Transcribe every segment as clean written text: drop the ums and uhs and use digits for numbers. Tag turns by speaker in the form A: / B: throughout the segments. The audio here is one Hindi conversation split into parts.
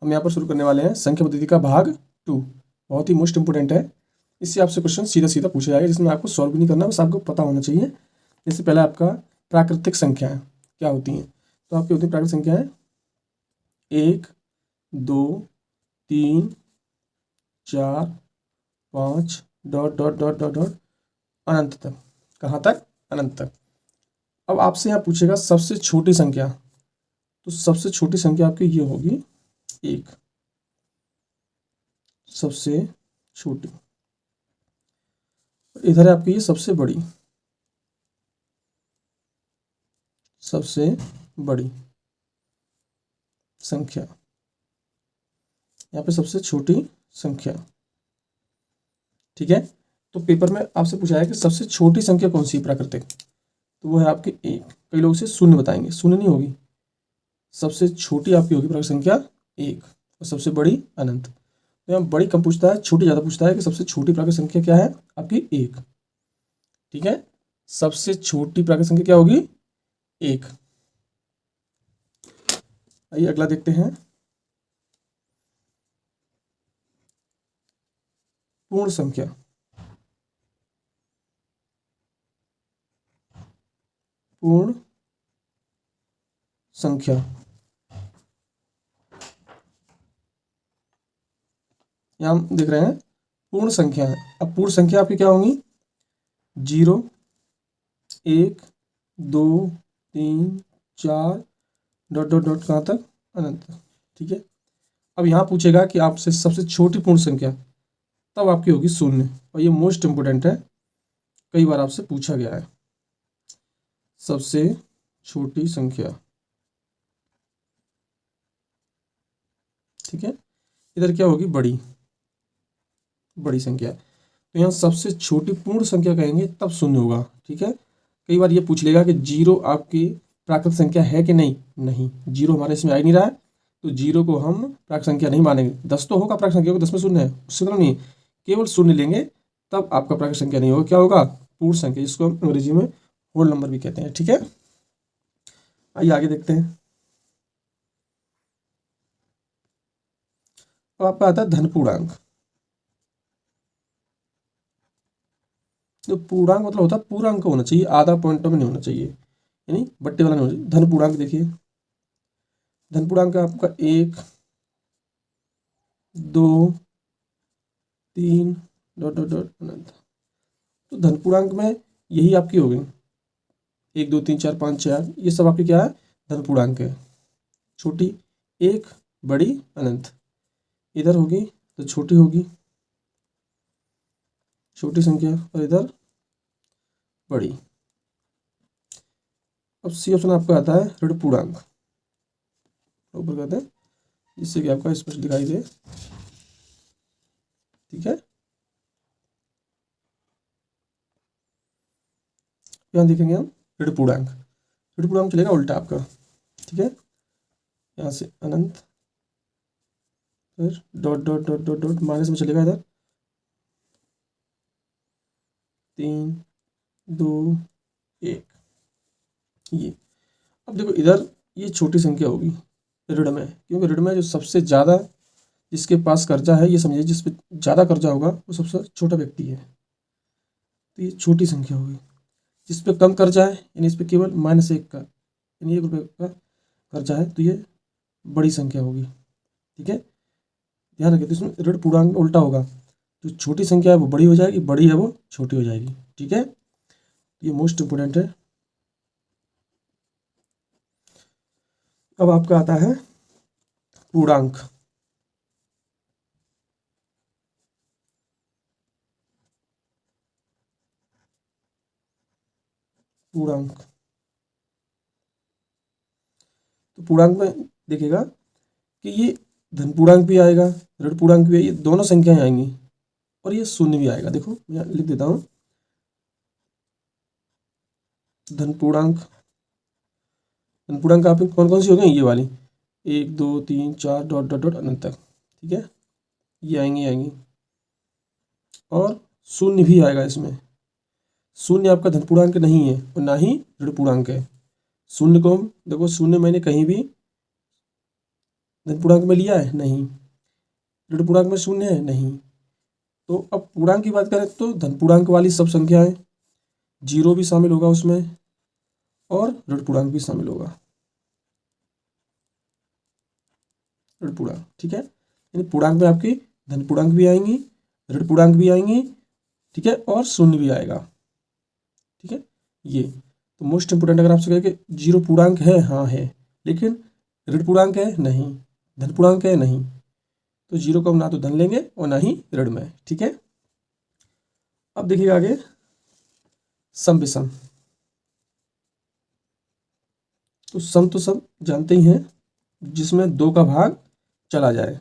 A: हम यहाँ पर शुरू करने वाले हैं संख्या पद्धति का भाग 2। बहुत ही मोस्ट इंपोर्टेंट है। इससे आपसे क्वेश्चन सीधा सीधा पूछा जाएगा, जिसमें आपको सॉल्व भी नहीं करना, बस आपको पता होना चाहिए। जैसे पहला आपका प्राकृतिक संख्याएं क्या होती हैं। तो आपकी होती है प्राकृतिक संख्याएं 1, 2, 3, 4, 5 dot dot dot dot dot अनंत तक। कहाँ तक? अनंत तक। अब आपसे यहाँ पूछेगा सबसे छोटी संख्या, तो सबसे छोटी संख्या आपकी ये होगी 1, सबसे छोटी। इधर है आपकी ये सबसे बड़ी, सबसे बड़ी संख्या, यहाँ पे सबसे छोटी संख्या। ठीक है, तो पेपर में आपसे पूछा है कि सबसे छोटी संख्या कौन सी है प्राकृतिक, तो वो है आपकी 1। कई लोग इसे शून्य बताएंगे, शून्य नहीं होगी। सबसे छोटी आपकी होगी प्राकृतिक संख्या 1 और सबसे बड़ी अनंत। तो यहाँ बड़ी कम पूछता है, छोटी ज़्यादा पूछता है कि सबसे छोटी प्राकृतिक संख्या क्या है आपकी 1। ठीक है, सबसे छोटी प्राकृतिक संख्या क्या होगी 1। आइए अगला देखते हैं, पूर्ण संख्या। पूर्ण संख्या, यहाँ हम देख रहे हैं पूर्ण संख्या है। अब पूर्ण संख्या आपकी क्या होंगी 0, 1, 2, 3, 4 डॉट डॉट डॉट कहाँ तक? अनंत तक। ठीक है, अब यहाँ पूछेगा कि आपसे सबसे छोटी पूर्ण संख्या, तब आपकी होगी 0। और ये मोस्ट इंपोर्टेंट है, कई बार आपसे पूछा गया है। सबसे छोटी संख्या, ठीक है, इधर क्या होगी बड़ी, बड़ी संख्या। तो यहाँ सबसे छोटी पूर्ण संख्या कहेंगे तब 0 होगा। ठीक है, कई बार ये पूछ लेगा कि 0 आपकी प्राकृतिक संख्या है कि नहीं। नहीं, 0 हमारे इसमें आ ही नहीं रहा है, तो 0 को हम प्राकृतिक संख्या नहीं मानेंगे। 10 तो होगा प्राकृतिक संख्या, 10 में 0 है, उससे मतलब नहीं, केवल 0 लेंगे तब आपका प्राकृतिक संख्या नहीं होगा। क्या होगा? पूर्ण संख्या, जिसको हम अंग्रेजी में होल नंबर भी कहते हैं। ठीक है, आइए आगे देखते हैं। अब आपका आता है धन पूर्णांक। जो पूर्णांक मतलब होता है पूरा अंक होना चाहिए, आधा पॉइंटों में नहीं होना चाहिए, यानी बट्टे वाला नहीं होना चाहिए। धन पूर्णांक देखिए, धन पूर्णांक आपका 1, 2, 3 डॉट डॉट डॉट अनंत। तो धन पूर्णांक में यही आपकी हो गई 1, 2, 3, 4, 5, 4, ये सब आपकी क्या है? धन पूर्णांक है। छोटी 1, बड़ी अनंत। इधर होगी तो छोटी होगी, छोटी संख्या, और इधर बड़ी। अब सी ऑप्शन आपका आता है ऋण पूर्णांक, ऊपर कहते हैं, जिससे कि आपका स्पष्ट दिखाई दे। ठीक है, यहाँ देखेंगे हम ऋण पूर्णांक। ऋण पूर्णांक चलेगा उल्टा आपका। ठीक है, यहाँ से अनंत, फिर dot dot dot dot dot minus में चलेगा इधर 3, 2, 1 ये। अब देखो इधर ये छोटी संख्या होगी ऋण में, क्योंकि ऋण में जो सबसे ज़्यादा जिसके पास कर्जा है, ये समझिए जिस पे ज़्यादा कर्जा होगा वो सबसे छोटा व्यक्ति है, तो ये छोटी संख्या होगी। जिस पे कम कर्जा है, यानी इस पे केवल -1 का, यानी 1 रुपये का कर्जा है, तो ये बड़ी संख्या होगी। ठीक है, ध्यान रखिए, तो इसमें ऋण पूर्णांक उल्टा होगा। जो छोटी संख्या है वो बड़ी हो जाएगी, बड़ी है वो छोटी हो जाएगी। ठीक है, ये मोस्ट इंपोर्टेंट है। अब आपका आता है पूर्णांक। पूर्णांक, तो पूर्णांक में देखिएगा कि ये धन पूर्णांक भी आएगा, ऋण पूर्णांक भी, ये दोनों संख्याएं आएंगी, और ये शून्य भी आएगा। देखो मैं लिख देता हूँ, धन पूर्णांक। धन पूर्णांक आप कौन कौन सी हो गई? ये वाली 1, 2, 3, 4 डॉट डॉट डॉट अनंत तक। ठीक है, ये आएंगी आएंगी, और शून्य भी आएगा इसमें। शून्य आपका धन पूर्णांक नहीं है और ना ही ऋण पूर्णांक है। शून्य को देखो, शून्य मैंने कहीं भी धन पूर्णांक में लिया है? नहीं। ऋण पूर्णांक में शून्य है? नहीं। तो अब पूर्णांक की बात करें तो धन पूर्णांक वाली सब संख्याएं, जीरो भी शामिल होगा उसमें और ऋण पूर्णांक भी शामिल होगा, ऋण पूर्णांक। ठीक है, यानी पूर्णांक में आपकी धन पूर्णांक भी आएंगी, ऋण पूर्णांक भी आएंगी, ठीक है, और शून्य भी आएगा। ठीक है, ये तो मोस्ट इंपोर्टेंट। अगर आपसे कहे कि जीरो पूर्णांक है, हाँ है, लेकिन ऋण पूर्णांक है? नहीं। धन पूर्णांक है? नहीं। तो जीरो को हम ना तो धन लेंगे और ना ही ऋण में। ठीक है, अब देखिए आगे सम विषम। तो सम तो सब जानते ही हैं, जिसमें दो का भाग चला जाए,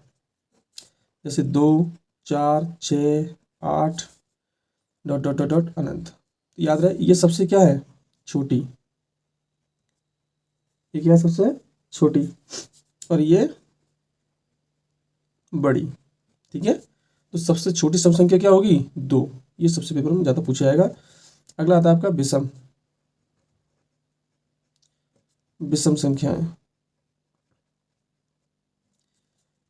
A: जैसे 2, 4, 6, 8 डॉट डॉट डॉट डॉट अनंत। तो याद रहे ये सबसे क्या है? छोटी। ये क्या है? सबसे छोटी, और ये बड़ी। ठीक है, तो सबसे छोटी सम संख्या क्या होगी? 2। ये सबसे पेपर में ज़्यादा पूछा जाएगा। अगला आता है आपका विषम। विषम संख्याएं।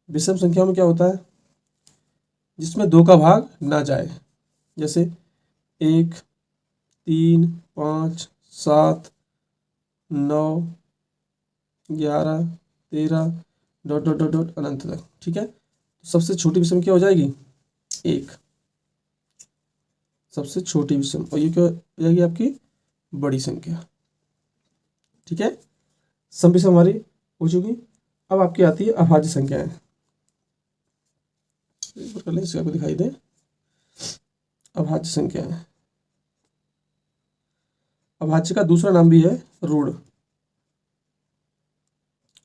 A: विषम संख्या में क्या होता है? जिसमें दो का भाग ना जाए, जैसे 1, 3, 5, 7, 9, 11, 13 डॉट डॉट डॉट डॉट अनंत तक। ठीक है, तो सबसे छोटी विषम क्या हो जाएगी? 1, सबसे छोटी विषम। और ये क्या हो जाएगी? आपकी बड़ी संख्या। ठीक है, सम विषम हमारी हो चुकी। अब आपकी आती है अभाज्य संख्याएं। इससे आपको दिखाई दे अभाज्य संख्याएं। अभाज्य का दूसरा नाम भी है ऋण।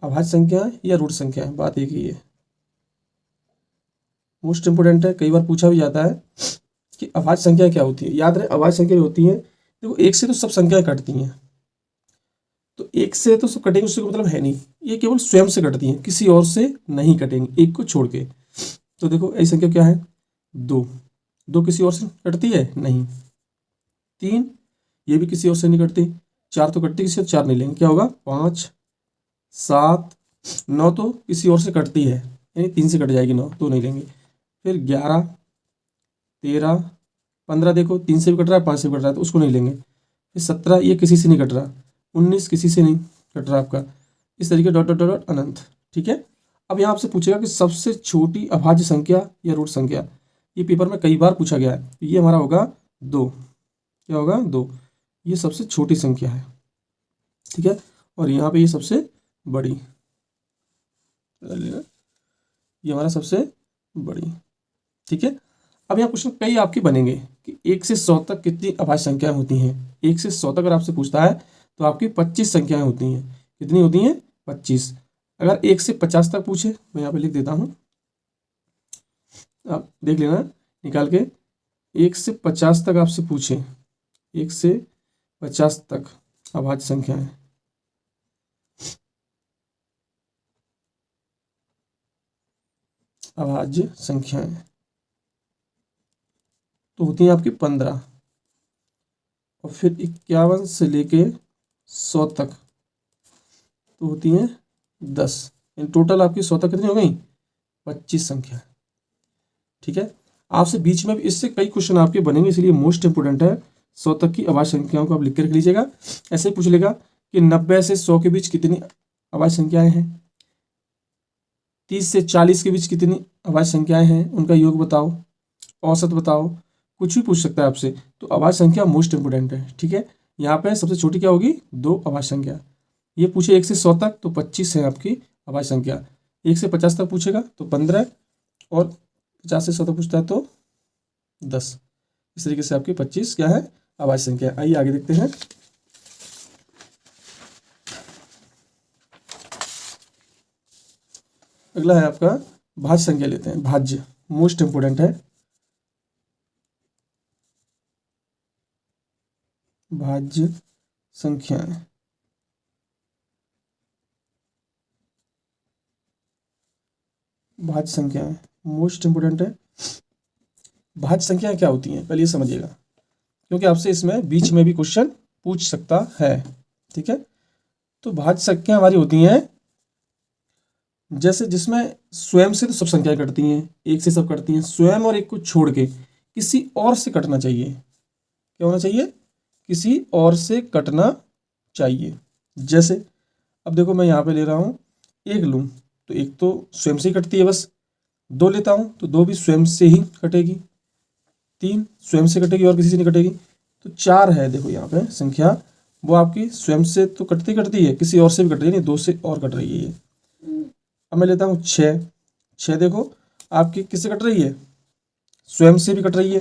A: अभाज्य संख्या या ऋण संख्या है, बात एक ही है। मोस्ट इंपोर्टेंट है, कई बार पूछा भी जाता है कि अभाज्य संख्या क्या होती है। याद रहे अभाज्य संख्या होती है, देखो एक से तो सब संख्याएं कटती हैं, तो एक से तो सब कटेंगे उसका मतलब है नहीं, ये केवल स्वयं से कटती हैं, किसी और से नहीं कटेंगे, एक को छोड़ के। तो देखो ऐसी संख्या क्या है? 2। 2 किसी और से कटती है? नहीं। 3, ये भी किसी और से नहीं कटती। 4 तो कटती, किसी और 4 नहीं लेंगे, क्या होगा? 5, 7, 9 तो किसी और से कटती है, यानी 3 से कट जाएगी 9, तो नहीं लेंगे। फिर 11, 13, 15 देखो 3 से भी कट रहा है, 5 से भी कट रहा है, तो उसको नहीं लेंगे। फिर 17, ये किसी से नहीं कट रहा। 19 किसी से नहीं कट रहा आपका। इस तरीके डॉट डॉट डॉट अनंत। ठीक है, अब यहाँ आपसे पूछेगा कि सबसे छोटी अभाज्य संख्या या ऋण संख्या। ये पेपर में कई बार पूछा गया है। ये हमारा होगा 2। क्या होगा? 2। ये सबसे छोटी संख्या है। ठीक है, और यहाँ पे ये सबसे बड़ी, ये हमारा सबसे बड़ी। ठीक है, अब यहाँ क्वेश्चन कई आपके बनेंगे कि 1 से 100 तक कितनी अभाज्य संख्याएं होती हैं। 1 से 100 तक अगर आपसे पूछता है तो आपकी 25 संख्याएं होती हैं। कितनी होती हैं? 25। अगर 1 से 50 तक पूछे, मैं यहाँ पे लिख देता हूँ, आप देख लेना निकाल के। 1 से 50 तक आपसे पूछे, 1 से 50 तक अभाज्य संख्याएं, अभाज्य संख्याएं तो होती हैं आपकी 15, और फिर 51 से लेके 100 तक तो होती हैं 10। इन टोटल आपकी 100 तक कितनी हो गई? 25 संख्या। ठीक है, आपसे बीच में भी इससे कई क्वेश्चन आपके बनेंगे, इसलिए मोस्ट इंपोर्टेंट है 100 तक की अभाज्य संख्याओं को आप लिख कर रख लीजिएगा। ऐसे ही पूछ लेगा कि 90 से 100 के बीच कितनी अभाज्य संख्याएं हैं, 30 से 40 के बीच कितनी अभाज्य संख्याएं हैं, उनका योग बताओ, औसत बताओ, कुछ भी पूछ सकता है आपसे। तो अभाज्य संख्या मोस्ट इंपोर्टेंट है। ठीक है, यहाँ पे सबसे छोटी क्या होगी? 2 अभाज्य संख्या। ये पूछे 1 से 100 तक तो 25 है आपकी अभाज्य संख्या। 1 से 50 तक पूछेगा तो 15, और 50 से 100 तक पूछता है तो 10। इस तरीके से आपकी 25 क्या है? अभाज्य संख्या। आइए आगे देखते हैं। अगला है आपका भाज्य संख्या, लेते हैं भाज्य, मोस्ट इंपोर्टेंट है। भाज्य संख्याएं, भाज्य संख्याएं मोस्ट इंपोर्टेंट है। भाज्य संख्याएं क्या होती हैं पहले ये समझिएगा, क्योंकि आपसे इसमें बीच में भी क्वेश्चन पूछ सकता है। ठीक है, तो भाज्य संख्या हमारी होती हैं जैसे जिसमें स्वयं से तो सब संख्याएं कटती हैं, एक से सब कटती हैं, स्वयं और एक को छोड़ के किसी और से कटना चाहिए। क्या होना चाहिए? किसी और से कटना चाहिए। जैसे अब देखो मैं यहाँ पे ले रहा हूँ एक लूँ तो एक तो स्वयं से ही कटती है बस, दो लेता हूँ तो दो भी स्वयं से ही कटेगी, तीन स्वयं से कटेगी और किसी से नहीं कटेगी, तो चार है देखो यहाँ पे संख्या, वो आपकी स्वयं से तो कटती कटती है, किसी और से भी कट रही है, नहीं दो से और कट रही है ये। अब मैं लेता हूँ छः, छः देखो आपकी किससे कट रही है? स्वयं से भी कट रही है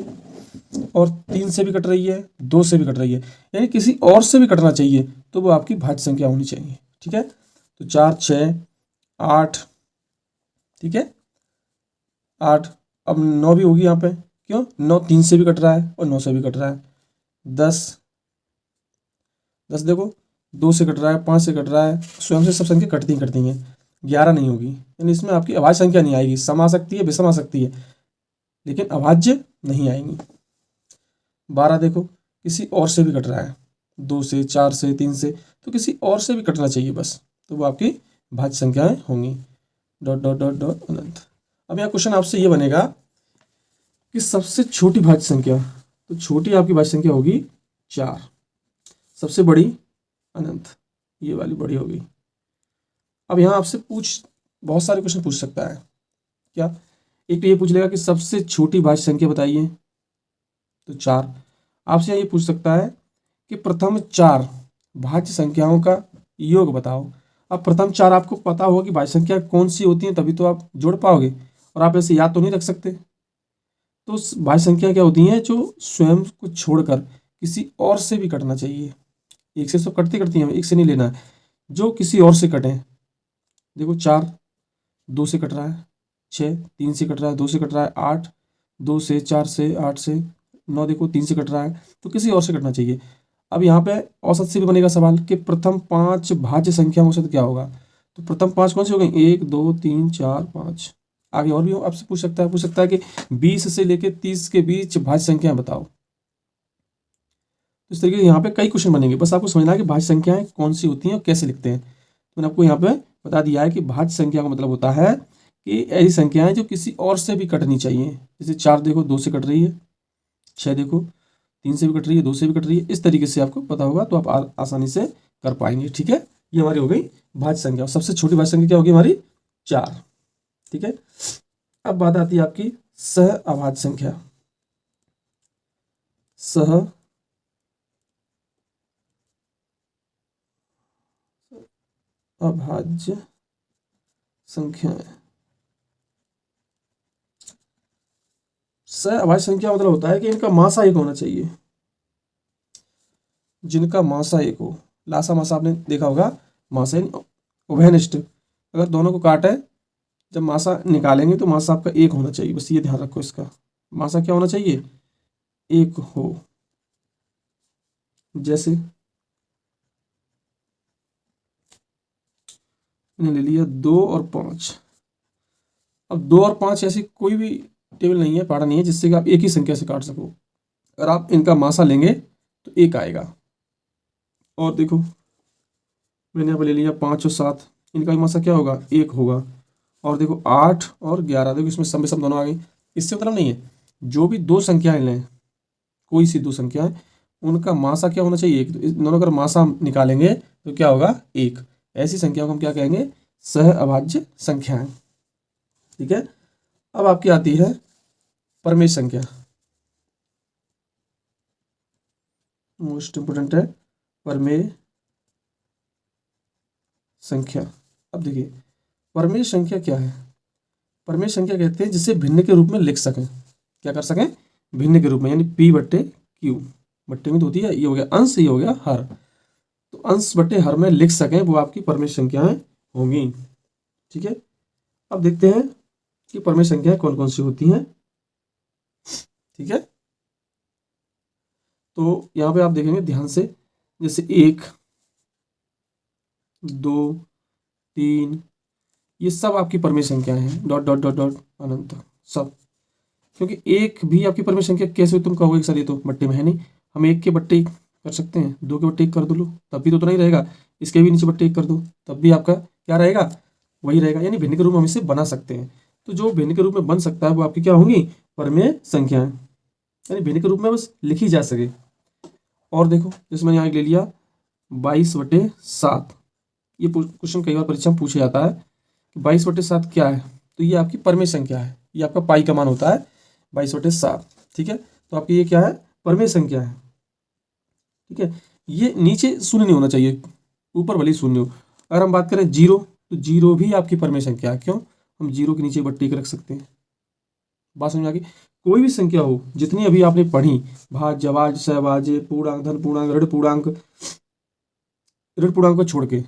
A: और तीन से भी कट रही है, दो से भी कट रही है, यानी किसी और से भी कटना चाहिए, तो वो आपकी भाज्य संख्या होनी चाहिए। ठीक है, तो चार, छः, आठ, ठीक है, आठ। अब नौ भी होगी यहाँ पे, क्यों? नौ तीन से भी कट रहा है और नौ से भी कट रहा है। दस, दस देखो दो से कट रहा है, पाँच से कट रहा है, स्वयं से सब संख्या कटती कटती हैं। ग्यारह नहीं होगी, यानी इसमें आपकी अभाज्य संख्या नहीं आएगी, सम आ सकती है, विषम आ सकती है, लेकिन अभाज्य नहीं आएंगी। बारह देखो किसी और से भी कट रहा है, दो से, चार से, तीन से, तो किसी और से भी कटना चाहिए बस, तो वो आपकी भाज्य संख्याएं होंगी। डॉट डॉट डॉट डॉट अनंत। अब यहाँ क्वेश्चन आपसे ये बनेगा कि सबसे छोटी भाज्य संख्या, तो छोटी आपकी भाज्य संख्या होगी चार, सबसे बड़ी अनंत, ये वाली बड़ी होगी। अब यहाँ आपसे बहुत सारे क्वेश्चन पूछ सकता है। क्या? एक तो ये पूछ लेगा कि सबसे छोटी भाज्य संख्या बताइए, तो चार। आपसे ये पूछ सकता है कि प्रथम चार भाज्य संख्याओं का योग बताओ। अब प्रथम चार आपको पता होगा कि भाज्य संख्या कौन सी होती है, तभी तो आप जोड़ पाओगे, और आप ऐसे याद तो नहीं रख सकते। तो भाज्य संख्या क्या होती हैं? जो स्वयं को छोड़कर किसी और से भी कटना चाहिए। एक से तो कटती कटती हैं, एक से नहीं लेना है, जो किसी और से कटें। देखो चार दो से कट रहा है, छः तीन से कट रहा है, दो से कट रहा है, आठ दो से, चार से, आठ से, नौ देखो तीन से कट रहा है, तो किसी और से कटना चाहिए। अब यहाँ पे औसत से भी बनेगा सवाल कि प्रथम पांच भाज्य संख्या में औसत क्या होगा, तो प्रथम पांच कौन सी हो गई? एक, दो, तीन, चार, पाँच। आगे और भी आपसे पूछ सकता है कि 20 से लेकर 30 के बीच भाज्य संख्याएं बताओ। तो इस तरीके से यहाँ पे कई क्वेश्चन बनेंगे, बस आपको समझना है कि भाज्य संख्याएं कौन सी होती हैं और कैसे लिखते हैं। तो मैंने आपको यहाँ पे बता दिया है कि भाज्य संख्या का मतलब होता है कि ऐसी संख्याएं जो किसी और से भी कटनी चाहिए। जैसे चार देखो दो से कट रही है, छः देखो तीन से भी कट रही है, दो से भी कट रही है, इस तरीके से आपको पता होगा तो आप आसानी से कर पाएंगे। ठीक है, ये हमारी हो गई भाज्य संख्या। सबसे छोटी भाज्य संख्या क्या होगी हमारी? चार। ठीक है, अब बात आती है आपकी सह अभाज्य संख्या। सह अभाज्य संख्याएं। सह अभाज्य संख्या मतलब होता है कि इनका मासा एक होना चाहिए, जिनका मासा एक हो। लासा मासा आपने देखा होगा, मासा उभयनिष्ठ, अगर दोनों को काटे जब मासा निकालेंगे तो मासा आपका एक होना चाहिए, बस ये ध्यान रखो, इसका मासा क्या होना चाहिए? एक हो। जैसे मैंने ले लिया दो और पाँच। अब दो और पाँच ऐसी कोई भी टेबल नहीं है, पारा नहीं है जिससे कि आप एक ही संख्या से काट सको। अगर आप इनका मासा लेंगे तो एक आएगा। और देखो मैंने यहाँ पर ले लिया पाँच और सात, इनका भी मासा क्या होगा? एक होगा। और देखो आठ और ग्यारह, देखो इसमें सम दोनों आ गई। इससे मतलब नहीं है, जो भी दो संख्याएं लें, कोई सी दो संख्याएं, उनका मासा क्या होना चाहिए? एक। तो इन दोनों का मासा निकालेंगे तो क्या होगा? एक। ऐसी संख्या को हम क्या कहेंगे? सह अभाज्य संख्याएं। ठीक है, अब आपकी आती है परमेय संख्या। मोस्ट इंपोर्टेंट है परमेय संख्या। अब देखिए परमेय संख्या क्या है? परमेय संख्या कहते हैं जिसे भिन्न के रूप में लिख सकें। क्या कर सकें? भिन्न के रूप में, यानी पी बट्टे क्यू। बट्टे में तो होती है, ये हो गया अंश, ये हो गया हर, तो अंश बट्टे हर में लिख सकें, वो आपकी परमेय संख्याएं होंगी। ठीक है, अब देखते हैं कि परमेय संख्याएं कौन कौन सी होती हैं। ठीक है, तो यहाँ पे आप देखेंगे ध्यान से, जैसे एक, दो, तीन, ये सब आपकी परमेय संख्याएं हैं। डॉट डॉट डॉट डॉट अनंत सब, क्योंकि एक भी आपकी परमेय संख्या कैसे तुम कहोगे कि सर ये तो बट्टे में है नहीं, हम एक के बट्टे कर सकते हैं, दो के बट्टे एक कर दो लो, तब भी तो उतना ही रहेगा। इसके भी नीचे बट्टे एक कर दो, तब भी आपका क्या रहेगा? वही रहेगा, यानी भिन्न के रूप में हम इसे बना सकते हैं। तो जो भिन्न के रूप में बन सकता है वो आपकी क्या होंगी, परमेय संख्याएं, यानी भिन्न के रूप में बस लिखी जा सके। और देखो जैसे मैंने यहाँ ले लिया 22/7, ये क्वेश्चन कई बार परीक्षा में पूछा जाता है कि 22/7 क्या है, तो ये आपकी परमेय संख्या है, ये आपका पाई का मान होता है 22/7। ठीक है, तो आपकी ये क्या है, परमेय संख्या है। ठीक है, ये नीचे शून्य नहीं होना चाहिए, ऊपर भले ही शून्य हो। अगर हम बात करें जीरो, तो जीरो भी आपकी परमेय संख्या है। क्यों, हम जीरो के नीचे बट्टी के रख सकते हैं। बात समझ आ गई। कोई भी संख्या हो, जितनी अभी आपने पढ़ी, भाज्य, अभाज्य, सहभाज्य, पूर्णांक, धन पूर्णांक, ऋण पूर्णांक, ऋण पूर्णांक को छोड़ के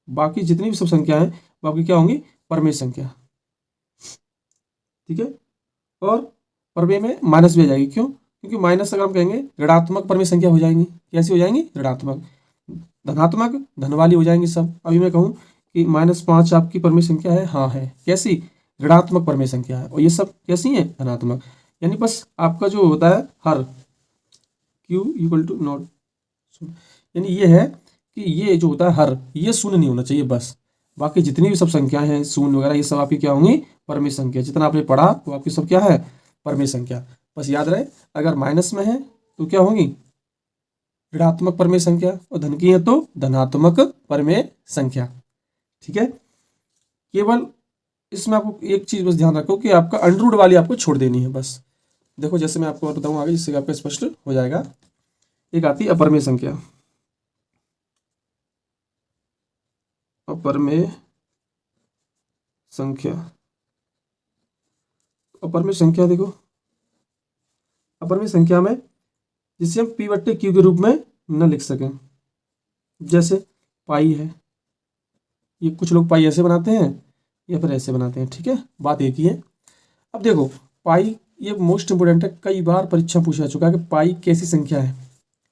A: बाकी जितनी भी सब संख्या है वो आपकी क्या होंगी, परमेय संख्या। ठीक है, और परमेय में माइनस भी आ जाएगी। क्यों, क्योंकि माइनस अगर हम कहेंगे ऋणात्मक परमेय संख्या हो जाएंगी। कैसी हो जाएंगी, ऋणात्मक। धनात्मक धन वाली हो जाएंगी सब। अभी मैं कहूँ कि -5 आपकी परमेय संख्या है, हाँ है, कैसी, ऋणात्मक परमेय संख्या है, और ये सब कैसी है, धनात्मक। यानी बस आपका जो होता है हर Q = नॉट, यानी ये है कि ये जो होता है हर, ये शून्य नहीं होना चाहिए बस। बाकी जितनी भी सब संख्याएं हैं, शून्य वगैरह, ये सब आपकी क्या होंगी, परमेय संख्या। जितना आपने पढ़ा वो आपकी सब क्या है, परमेय संख्या। बस याद रहे, अगर माइनस में है तो क्या होंगी, ऋणात्मक परमेय संख्या, और धन की है तो धनात्मक परमेय संख्या। ठीक है, केवल इसमें आपको एक चीज बस ध्यान रखो कि आपका अंडररूट वाली आपको छोड़ देनी है बस। देखो जैसे मैं आपको बताऊं आगे, जिससे आपका स्पष्ट हो जाएगा। एक आती है अपरमेय संख्या, अपरमेय संख्या। अपरमेय संख्या देखो, अपरमेय संख्या में जिसे हम P/Q के रूप में न लिख सकें, जैसे पाई है, ये कुछ लोग पाई ऐसे बनाते हैं या फिर ऐसे बनाते हैं। ठीक है, बात एक ही है। अब देखो पाई, ये मोस्ट इंपोर्टेंट है, कई बार परीक्षा पूछा चुका है कि पाई कैसी संख्या है,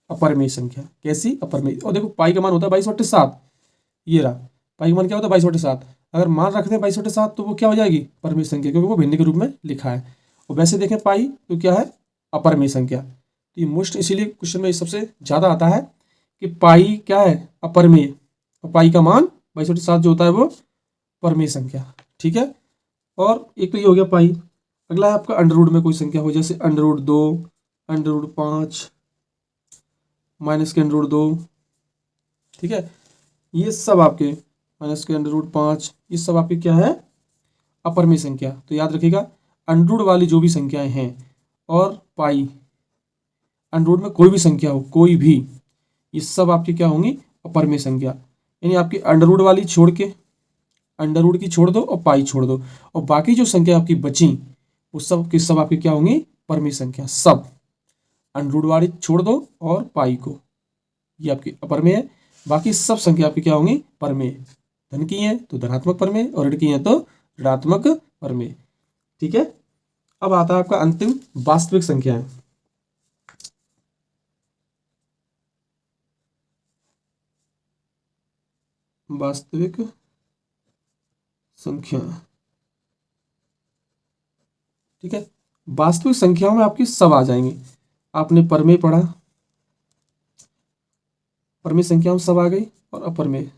A: अपरमेय संख्या। कैसी, अपरमेय। और देखो पाई का मान होता है 22/7, ये रहा पाई का मान क्या होता है 22/7। अगर मान रखते हैं 22/7 तो वो क्या हो जाएगी, परमेय संख्या, क्योंकि वो भिन्न के रूप में लिखा है। और वैसे देखें पाई तो क्या है, अपरमेय संख्या। तो ये मोस्ट, इसीलिए क्वेश्चन में सबसे ज्यादा आता है कि पाई क्या है, अपरमेय, और पाई का मान 22/7 जो होता है वो परमेय संख्या। ठीक है, और एक तो ये हो गया पाई। अगला है आपका अंडररूट में कोई संख्या हो, जैसे √2, √5, माइनस के √2। ठीक है, ये सब आपके माइनस के √5, ये सब आपकी क्या है, अपरमेय संख्या। तो याद रखिएगा, अंडररूट वाली जो भी संख्याएं हैं और पाई, अंडररूट में कोई भी संख्या हो, कोई भी, ये सब आपकी क्या होंगी, अपरमेय संख्या। यानी आपकी अंडररूट वाली छोड़ के, अंडररूट की छोड़ दो और पाई छोड़ दो, और बाकी जो संख्या आपकी बची वो सब की सब आपकी क्या होंगी, परमेय संख्या। सब अंडररूट वाली छोड़ दो और पाई को, ये आपकी अपरमेय है। बाकी सब संख्या आपकी क्या होंगी, परमेय। धन की है तो धनात्मक परमेय, और ऋण की है तो ऋणात्मक परमेय। ठीक है, अब आता है आपका अंतिम, वास्तविक संख्याएं। वास्तविक संख्या। ठीक है, वास्तविक संख्याओं में आपकी सब आ जाएंगी। आपने परमेय पढ़ा, परमेय संख्याओं में सब आ गई, और अपरमेय,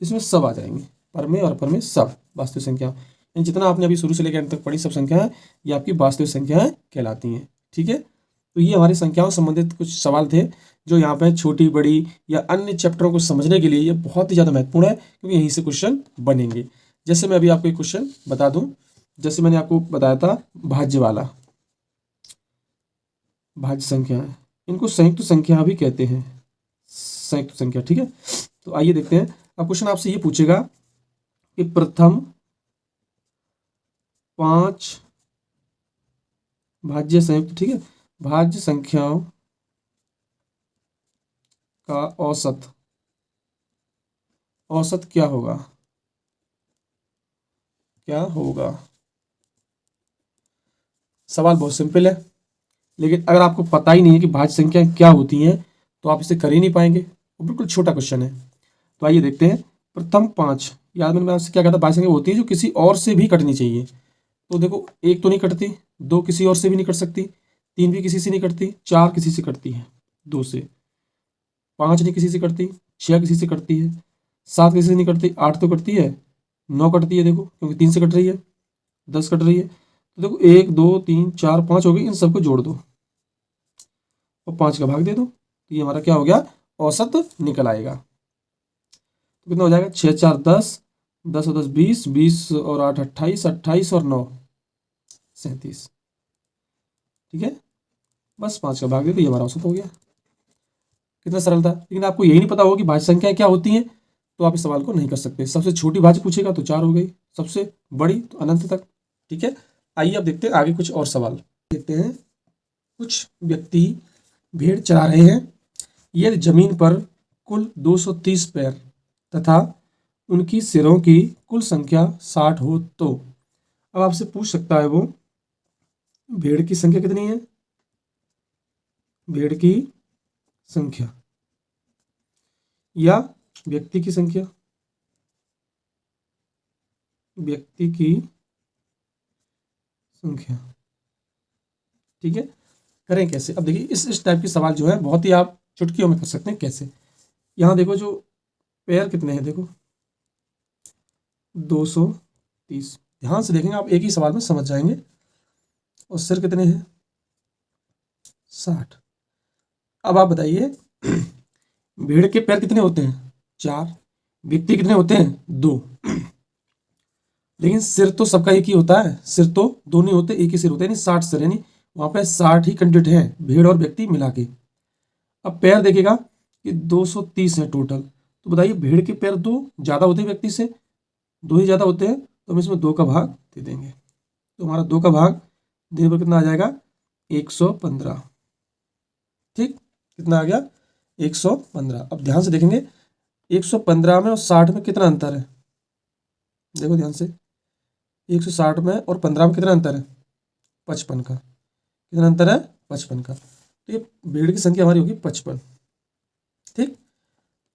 A: इसमें सब आ जाएंगे, परमेय और अपरमेय सब वास्तविक संख्या। जितना आपने अभी शुरू से लेकर अंत तक पढ़ी सब संख्या है, ये आपकी वास्तविक संख्याएं कहलाती हैं। ठीक है, तो ये हमारी संख्याओं से संबंधित कुछ सवाल थे, जो यहाँ पे छोटी बड़ी या अन्य चैप्टरों को समझने के लिए ये बहुत ही ज़्यादा महत्वपूर्ण है, क्योंकि यहीं से क्वेश्चन बनेंगे। जैसे मैं अभी आपको एक क्वेश्चन बता दूं, जैसे मैंने आपको बताया था भाज्य वाला, भाज्य संख्या है, इनको संयुक्त संख्या भी कहते हैं, संयुक्त संख्या। ठीक है, तो आइए देखते हैं। अब क्वेश्चन आपसे ये पूछेगा कि प्रथम 5 भाज्य संयुक्त, ठीक है, भाज्य संख्याओं का औसत, औसत क्या होगा, क्या होगा। सवाल बहुत सिंपल है, लेकिन अगर आपको पता ही नहीं है कि भाज्य संख्या क्या होती हैं तो आप इसे कर ही नहीं पाएंगे। वो बिल्कुल छोटा क्वेश्चन है। तो आइए देखते हैं। प्रथम 5, याद मैंने आपसे क्या कहता, भाज्य संख्या होती है जो किसी और से भी कटनी चाहिए। तो देखो, एक तो नहीं कटती, 2 किसी और से भी नहीं कट सकती, 3 भी किसी से नहीं कटती, 4 किसी से कटती है 2 से, 5 नहीं किसी से कटती, 6 किसी से कटती है, 7 किसी से नहीं कटती, 8 तो कटती है, 9 कटती है देखो, क्योंकि 3 से कट रही है, 10 कट रही है। तो देखो 1 2 3 4 5 हो गई, इन सबको जोड़ दो और 5 का भाग दे दो, तो ये हमारा क्या हो गया, औसत निकल आएगा। तो कितना हो जाएगा, 6 4 10, 10 और 10 20, 20 और 8 28, 28 और 9 37। ठीक है, बस 5 का भाग दे दो, ये हमारा औसत हो गया। कितना सरल था। लेकिन आपको यही नहीं पता होगा कि भाज्य संख्याएं क्या होती हैं, तो आप इस सवाल को नहीं कर सकते। सबसे छोटी भाज्य पूछेगा तो 4 हो गई, सबसे बड़ी तो अनंत तक। ठीक है, आइए अब देखते हैं आगे कुछ और सवाल। देखते हैं, कुछ व्यक्ति भेड़ चरा रहे हैं, यदि जमीन पर कुल 230 पैर तथा उनकी सिरों की कुल संख्या 60 हो तो। अब आपसे पूछ सकता है वो, भेड़ की संख्या कितनी है, भेड़ की संख्या या व्यक्ति की संख्या, व्यक्ति की संख्या। ठीक है, करें कैसे। अब देखिए, इस टाइप के सवाल जो है बहुत ही आप चुटकियों में कर सकते हैं। कैसे, यहाँ देखो जो पैर कितने हैं, देखो 230, ध्यान से देखेंगे आप, एक ही सवाल में समझ जाएंगे। और सिर कितने हैं, 60। अब आप बताइए, भेड़ के पैर कितने होते हैं, 4, व्यक्ति कितने होते हैं, 2, लेकिन सिर तो सबका एक ही होता है, सिर तो दो नहीं होते, एक ही सिर होता है, यानी 60 सिर, यानी वहां पे 60 ही कैंडिडेट हैं भेड़ और व्यक्ति मिला के। अब पैर देखेगा कि 230 है टोटल, तो बताइए भेड़ के पैर 2 ज़्यादा होते हैं व्यक्ति से, 2 ही ज़्यादा होते हैं, तो हम इसमें 2 का भाग दे देंगे, तो हमारा 2 का भाग देने पर कितना आ जाएगा, 115। ठीक, कितना आ गया, 115। अब ध्यान से देखेंगे, 115 में और 60 में कितना अंतर है, देखो ध्यान से, 160 में और 15 में कितना अंतर है, 55 का। कितना अंतर है, 55 का। तो ये भेड़ की संख्या हमारी होगी 55। ठीक,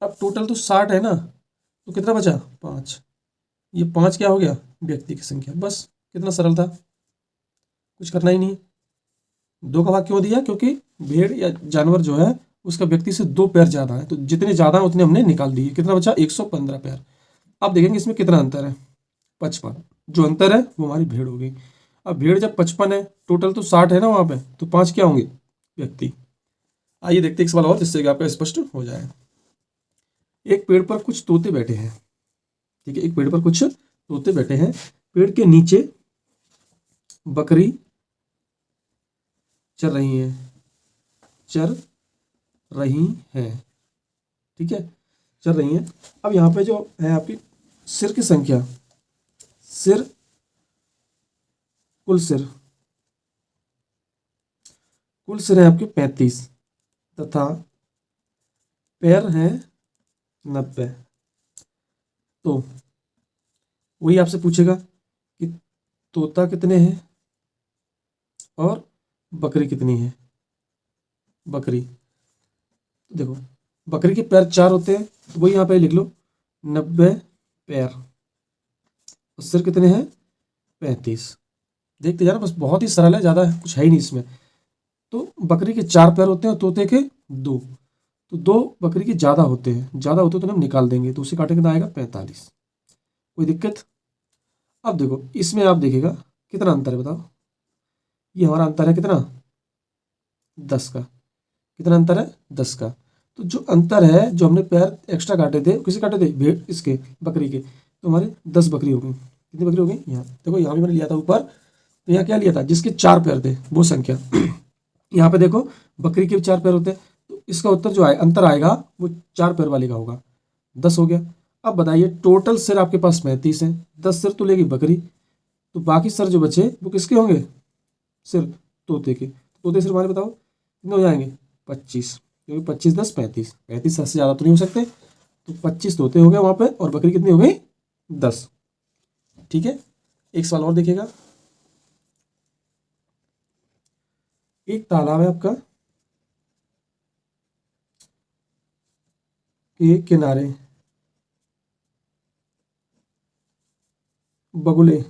A: अब टोटल तो 60 है ना, तो कितना बचा, 5। ये 5 क्या हो गया, व्यक्ति की संख्या। बस, कितना सरल था, कुछ करना ही नहीं। 2 का भाग क्यों दिया, क्योंकि भेड़ या जानवर जो है उसका व्यक्ति से 2 पैर ज़्यादा है, तो जितने ज़्यादा है उतने हमने निकाल दिए। कितना बचा, 115 पैर। अब देखेंगे इसमें कितना अंतर है, 55। जो अंतर है वो हमारी भेड़ हो गई। अब भेड़ जब 55 है, टोटल तो 60 है ना वहाँ पे, तो 5 क्या होंगे, व्यक्ति। आइए देखते हैं एक सवाल और, जिससे कि आपका स्पष्ट हो जाए। एक पेड़ पर कुछ तोते बैठे हैं। ठीक है, एक पेड़ पर कुछ तोते बैठे हैं, पेड़ के नीचे बकरी चर रही है, चर रही है। ठीक है, चल रही हैं। अब यहाँ पे जो है आपकी सिर की संख्या, सिर, कुल सिर, कुल सिर है आपके 35 तथा पैर हैं 90। तो वही आपसे पूछेगा कि तोता कितने हैं और बकरी कितनी है। बकरी, तो देखो बकरी के पैर 4 होते हैं, तो वही यहाँ पे लिख लो 90 पैर, और सिर कितने हैं, 35। देखते जाना, बस बहुत ही सरल है, ज़्यादा कुछ है ही नहीं इसमें। तो बकरी के 4 पैर होते हैं और तोते के 2, तो 2 बकरी के ज़्यादा होते हैं, ज़्यादा होते हैं तो हम निकाल देंगे, तो उसे काटे कितना आएगा, 45। कोई दिक्कत। अब देखो इसमें आप देखिएगा कितना अंतर है, बताओ। ये हमारा अंतर है कितना, 10 का। कितना अंतर है, 10 का। तो जो अंतर है, जो हमने पैर एक्स्ट्रा काटे थे, किसे काटे थे, भेड़, इसके, बकरी के, तो हमारे 10 बकरी हो गई। कितनी बकरी हो गई, यहाँ देखो, यहाँ भी मैंने लिया था ऊपर, तो यहाँ क्या लिया था, जिसके 4 पैर थे वो संख्या। यहाँ पे देखो बकरी के भी 4 पैर होते हैं, तो इसका उत्तर जो आए अंतर आएगा वो 4 पैर वाले का होगा, 10 हो गया। अब बताइए टोटल सिर आपके पास 35 है, 10 सिर तो लेगी बकरी, तो बाकी सिर जो बचे वो किसके होंगे, सिर तोते के। तोते सिर हमारे बताओ कितने हो जाएंगे, 25, क्योंकि 25 10 35, 35 से ज़्यादा तो नहीं हो सकते, तो 25 तोते हो गए वहाँ पे, और बकरी कितनी हो गई, 10। ठीक है, एक सवाल और देखिएगा। एक तालाब है आपका, के किनारे बगुले,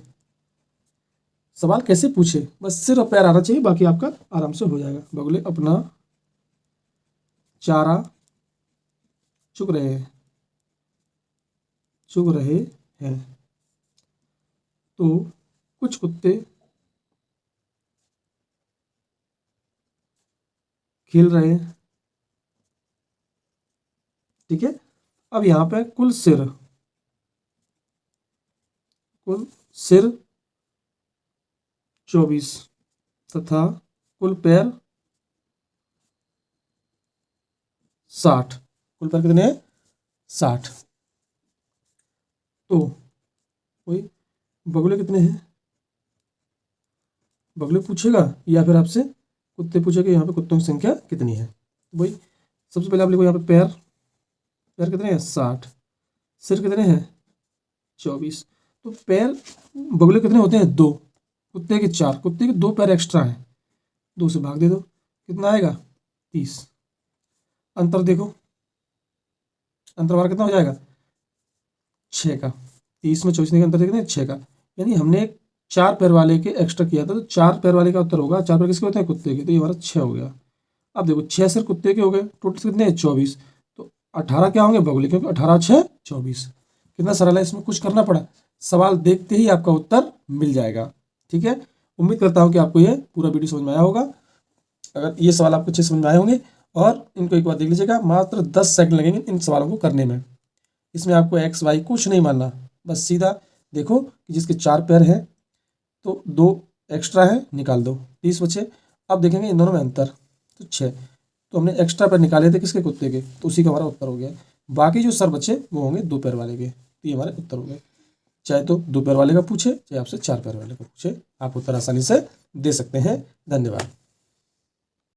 A: सवाल कैसे पूछे, बस सिर और पैर आना चाहिए, बाकी आपका आराम से हो जाएगा। बगुले अपना चारा चुग रहे हैं, चुग रहे हैं। तो कुछ कुत्ते खेल रहे हैं। ठीक है, अब यहाँ पे कुल सिर 24 तथा कुल पैर 60। कुल पैर कितने हैं? 60। तो वही बगुले कितने हैं? बगुले पूछेगा या फिर आपसे कुत्ते पूछेगा यहाँ पे कुत्तों की संख्या कितनी है। वही सबसे पहले आप लिखो यहाँ पे पैर, पैर कितने हैं? 60। सिर कितने हैं? 24। तो पैर बगुले कितने होते हैं? 2। कुत्ते के 4। कुत्ते के 2 पैर एक्स्ट्रा हैं, 2 से भाग दे दो, कितना आएगा? 30। अंतर देखो, अंतर हमारा कितना हो जाएगा? 6 का। 30 में 24 का अंतर देखते हैं, 6 का। यानी हमने एक 4 पैर वाले के एक्स्ट्रा किया था, तो 4 पैर वाले का उत्तर होगा। 4 पैर किसके होते हैं? कुत्ते के। तो ये हमारा 6 हो गया। अब देखो 6 सिर कुत्ते के हो गए, टोटल कितने हैं? 24। तो 18 क्या होंगे? बगुले, क्योंकि 18 6 24। कितना सरल है, इसमें कुछ करना पड़ा, सवाल देखते ही आपका उत्तर मिल जाएगा। ठीक है, उम्मीद करता हूँ कि आपको ये पूरा वीडियो समझ में आया होगा। अगर ये सवाल आपको अच्छे समझ में आए होंगे, और इनको एक बार देख लीजिएगा, मात्र 10 सेकंड लगेंगे इन सवालों को करने में। इसमें आपको एक्स वाई कुछ नहीं मानना, बस सीधा देखो कि जिसके 4 पैर हैं तो 2 एक्स्ट्रा है, निकाल दो, 30 बचे। अब देखेंगे इन दोनों में अंतर, तो 6। तो हमने एक्स्ट्रा पैर निकाले थे किसके? कुत्ते के, तो उसी का हमारा उत्तर हो गया। बाकी जो सर बचे वो होंगे 2 पैर वाले के। तो ये हमारे उत्तर हो गए। चाहे तो 2 पैर वाले का पूछे, चाहे आपसे 4 पैर वाले का पूछे, आप उत्तर आसानी से दे सकते हैं। धन्यवाद।